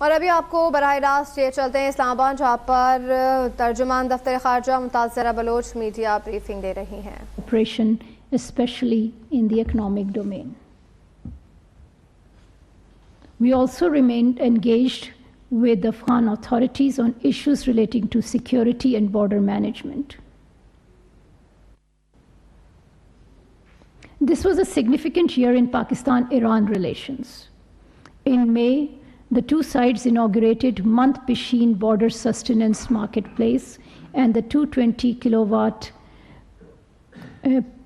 और अभी आपको बराह रास्त ये चलते हैं इस्लामाबाद, जहाँ पर तर्जुमान दफ्तर खारजा मुमताज ज़ेहरा बलोच मीडिया ब्रीफिंग दे रही हैं। Operation, especially in the economic domain. We also remained engaged with the Afghan authorities on issues relating to security and border management. This was a significant year in Pakistan-Iran relations. In May, the two sides inaugurated Mant-Pishin border sustenance marketplace and the 220 kilowatt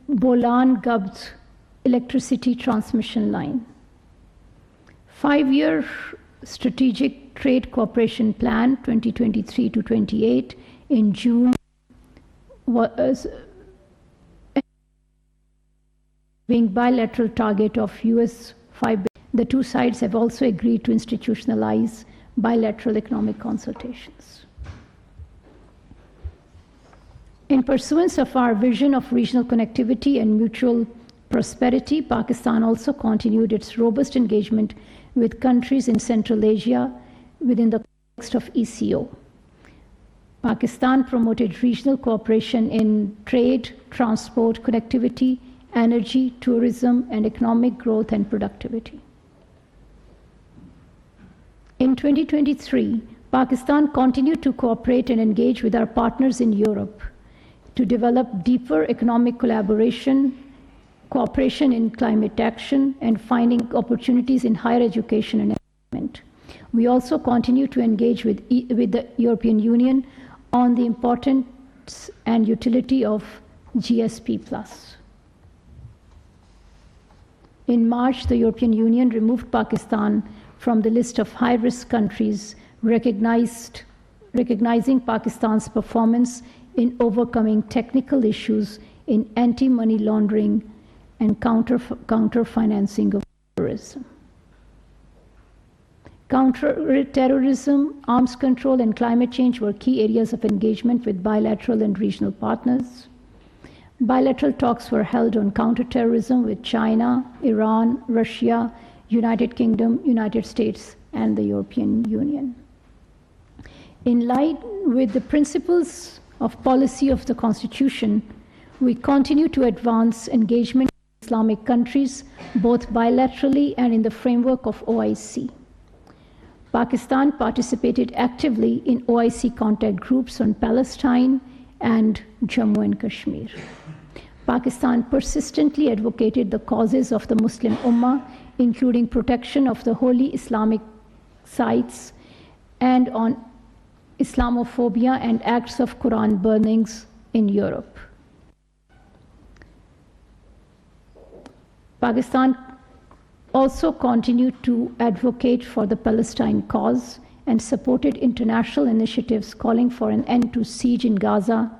Bolan-Gabd electricity transmission line. 5-year strategic trade cooperation plan 2023 to 28 in June was being bilateral target of US $5 billion. The two sides have also agreed to institutionalize bilateral economic consultations. In pursuance of our vision of regional connectivity and mutual prosperity, Pakistan also continued its robust engagement with countries in Central Asia within the context of ECO. Pakistan promoted regional cooperation in trade, transport, connectivity, energy, tourism, and economic growth and productivity. In 2023, Pakistan continued to cooperate and engage with our partners in Europe to develop deeper economic collaboration, cooperation in climate action, and finding opportunities in higher education and employment. We also continue to engage with the European Union on the importance and utility of GSP+. In March, the European Union removed Pakistan from the list of high-risk countries, recognizing Pakistan's performance in overcoming technical issues in anti-money laundering and counter-financing of terrorism. Counter-terrorism, arms control, and climate change were key areas of engagement with bilateral and regional partners. Bilateral talks were held on counter-terrorism with China, Iran, Russia, United Kingdom, United States, and the European Union. In line with the principles of policy of the Constitution, we continue to advance engagement with Islamic countries, both bilaterally and in the framework of OIC. Pakistan participated actively in OIC contact groups on Palestine and Jammu and Kashmir. Pakistan persistently advocated the causes of the Muslim Ummah, including protection of the holy Islamic sites and on Islamophobia and acts of Quran burnings in Europe. Pakistan also continued to advocate for the Palestine cause and supported international initiatives calling for an end to siege in Gaza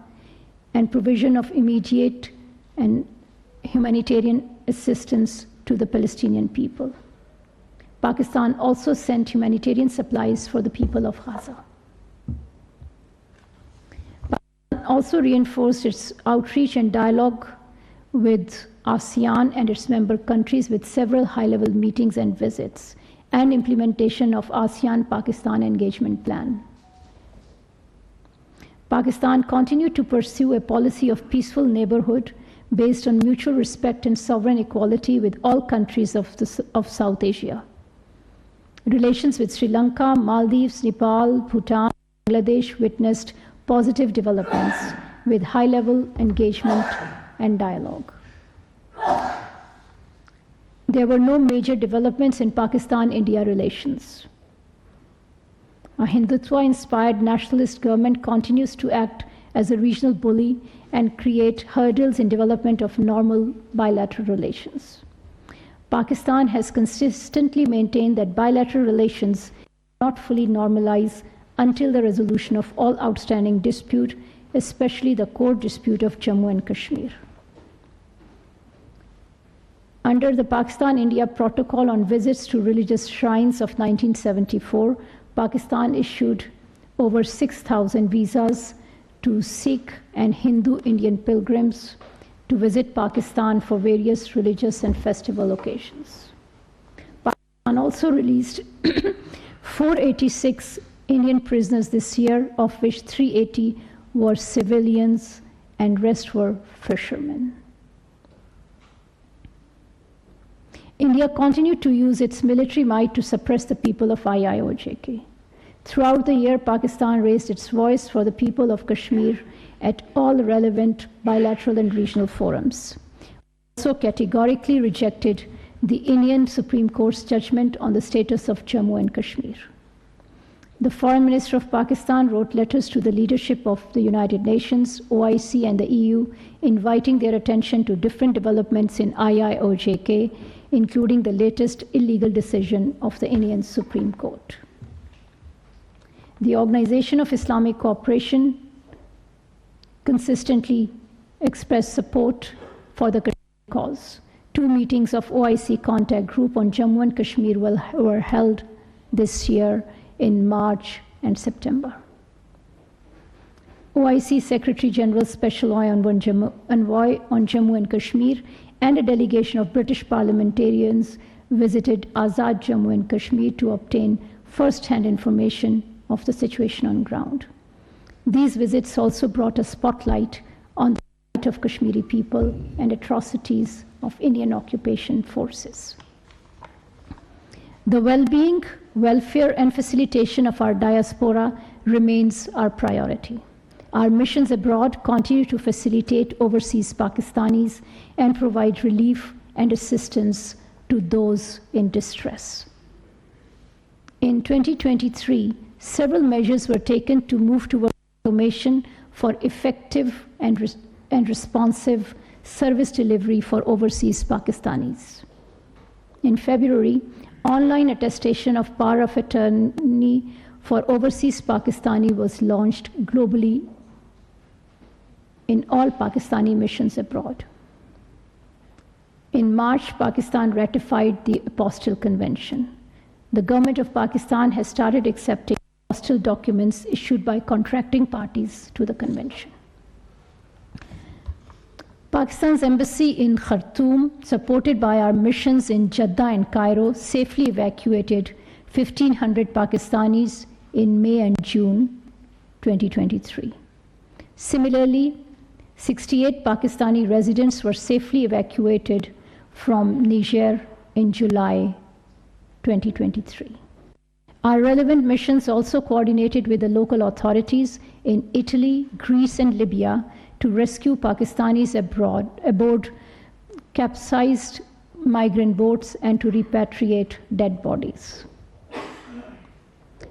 and provision of immediate and humanitarian assistance to the Palestinian people. Pakistan also sent humanitarian supplies for the people of Gaza. Pakistan also reinforced its outreach and dialogue with ASEAN and its member countries with several high-level meetings and visits and implementation of ASEAN-Pakistan engagement plan. Pakistan continued to pursue a policy of peaceful neighborhood based on mutual respect and sovereign equality with all countries of South Asia. Relations with Sri Lanka, Maldives, Nepal, Bhutan, and Bangladesh witnessed positive developments with high-level engagement and dialogue. There were no major developments in Pakistan-India relations. A Hindutva-inspired nationalist government continues to act as a regional bully and create hurdles in development of normal bilateral relations. Pakistan has consistently maintained that bilateral relations not fully normalize until the resolution of all outstanding dispute, especially the core dispute of Jammu and Kashmir. Under the Pakistan-India Protocol on Visits to Religious Shrines of 1974, Pakistan issued over 6,000 visas to Sikh and Hindu Indian pilgrims to visit Pakistan for various religious and festival occasions. Pakistan also released 486 Indian prisoners this year, of which 380 were civilians and rest were fishermen. India continued to use its military might to suppress the people of IIOJK. Throughout the year, Pakistan raised its voice for the people of Kashmir at all relevant bilateral and regional forums. Also categorically rejected the Indian Supreme Court's judgment on the status of Jammu and Kashmir. The Foreign Minister of Pakistan wrote letters to the leadership of the United Nations, OIC, and the EU, inviting their attention to different developments in IIOJK, including the latest illegal decision of the Indian Supreme Court. The Organization of Islamic Cooperation consistently expressed support for the Kashmir cause. 2 meetings of OIC contact group on Jammu and Kashmir were held this year in March and September. OIC Secretary General's Special Envoy on Jammu and Kashmir and a delegation of British parliamentarians visited Azad Jammu and Kashmir to obtain first-hand information of the situation on ground. These visits also brought a spotlight on the plight of Kashmiri people and atrocities of Indian occupation forces. The well-being, welfare, and facilitation of our diaspora remains our priority. Our missions abroad continue to facilitate overseas Pakistanis and provide relief and assistance to those in distress. In 2023, several measures were taken to move towards automation for effective and responsive service delivery for overseas Pakistanis. In February, online attestation of power of attorney for overseas Pakistani was launched globally in all Pakistani missions abroad. In March, Pakistan ratified the Apostille Convention. The government of Pakistan has started accepting apostille documents issued by contracting parties to the convention. Pakistan's embassy in Khartoum, supported by our missions in Jeddah and Cairo, safely evacuated 1,500 Pakistanis in May and June 2023. Similarly, 68 Pakistani residents were safely evacuated from Niger in July 2023. Our relevant missions also coordinated with the local authorities in Italy, Greece, and Libya to rescue Pakistanis aboard capsized migrant boats and to repatriate dead bodies.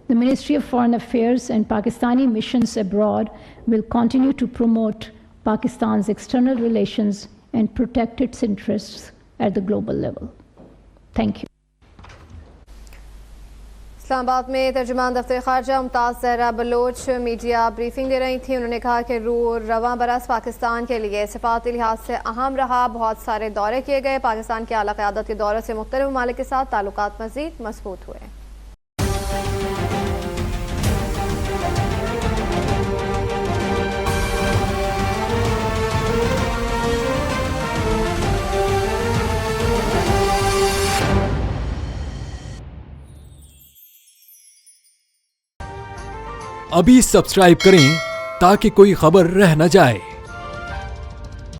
The Ministry of Foreign Affairs and Pakistani missions abroad will continue to promote Pakistan's external relations and protect its interests at the global level. Thank you. Islamabad में तर्जुमान दफ्तर खारजा Mumtaz Zahra Baloch media briefing दे रही थी। उन्होंने कहा कि रवां बरस पाकिस्तान के लिए सफारती लिहाज से अहम रहा। बहुत सारे दौरे किए गए। पाकिस्तान की आला क़यादत के दौरे से मुख्तलिफ ममालिक के साथ ताल्लुकात मज़ीद मज़बूत हुए। अभी सब्सक्राइब करें ताकि कोई खबर रह न जाए।